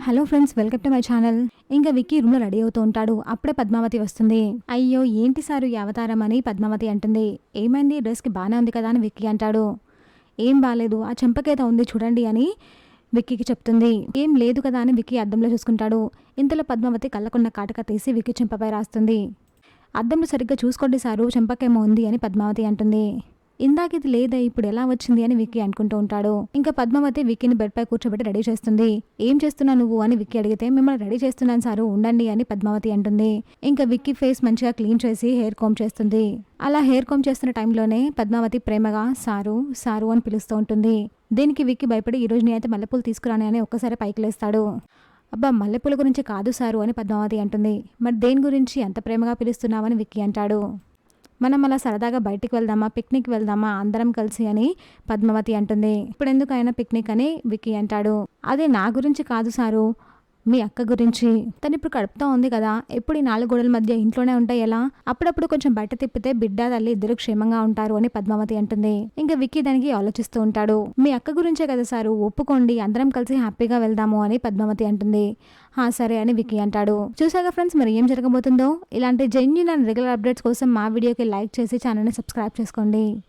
Hello friends, welcome to my channel. ఇంకా విక్కీ రూమ్లో ready అవుతూ ఉంటాడు. అప్పుడే పద్మావతి వస్తుంది. అయ్యో ఏంటి సారు ఈ అవతారం అని పద్మావతి అంటుంది. ఏమైంది, డ్రెస్కి బాగానే ఉంది కదా అని విక్కీ అంటాడు. ఏం బాగాలేదు, ఆ చెంపకేత ఉంది చూడండి అని విక్కీకి చెప్తుంది. ఏం లేదు కదా అని విక్కీ అద్దంలో చూసుకుంటాడు. ఇంతలో పద్మావతి కళ్ళకున్న కాటక తీసి విక్కీ చెంపపై రాస్తుంది. అద్దంలో సరిగ్గా చూసుకోండి సారు, చెంపకేమో ఉంది అని పద్మావతి అంటుంది. ఇందాక ఇది లేదా, ఇప్పుడు ఎలా వచ్చింది అని విక్కీ అనుకుంటూ ఉంటాడు. ఇంకా పద్మావతి విక్కీని బెడ్ పై కూర్చోబెట్టి రెడీ చేస్తుంది. ఏం చేస్తున్నావు నువ్వు అని విక్కీ అడిగితే, మిమ్మల్ని రెడీ చేస్తున్నాను సారు, ఉండండి అని పద్మావతి అంటుంది. ఇంకా విక్కీ ఫేస్ మంచిగా క్లీన్ చేసి హెయిర్ కోమ్ చేస్తుంది. అలా హెయిర్ కోమ్ చేస్తున్న టైంలోనే పద్మావతి ప్రేమగా సారు సారు అని పిలుస్తూ ఉంటుంది. దీనికి విక్కీ భయపడి, ఈ రోజు నేనైతే మల్లెపూలు తీసుకురాని అని ఒక్కసారి పైకి లేస్తాడు. అబ్బా, మల్లెపూల గురించి కాదు సారు అని పద్మావతి అంటుంది. మరి దేని గురించి అంత ప్రేమగా పిలుస్తున్నావని విక్కీ అంటాడు. మనం అలా సరదాగా బయటికి వెళ్దామా, పిక్నిక్ వెళ్దామా అందరం కలిసి అని పద్మావతి అంటుంది. ఇప్పుడు ఎందుకైనా పిక్నిక్ అని విక్కీ అంటాడు. అదే నా గురించి కాదు సారు, మీ అక్క గురించి. తను ఇప్పుడు కడుపుతా ఉంది కదా, ఎప్పుడు ఈ 4 గోడల మధ్య ఇంట్లోనే ఉంటాయి ఎలా? అప్పుడప్పుడు కొంచెం బయట తిప్పితే బిడ్డ తల్లి ఇద్దరు క్షేమంగా ఉంటారు అని పద్మావతి అంటుంది. ఇంకా విక్కీ దానికి ఆలోచిస్తూ ఉంటాడు. మీ అక్క గురించే కదా సారు, ఒప్పుకోండి, అందరం కలిసి హ్యాపీగా వెళ్దాము అని పద్మావతి అంటుంది. సరే అని విక్కీ అంటాడు. చూసాగా ఫ్రెండ్స్, మరి ఏం జరగబోతుందో. ఇలాంటి జెన్యూన్ అండ్ రెగ్యులర్ అప్డేట్స్ కోసం మా వీడియోకి లైక్ చేసి ఛానల్ని సబ్స్క్రైబ్ చేసుకోండి.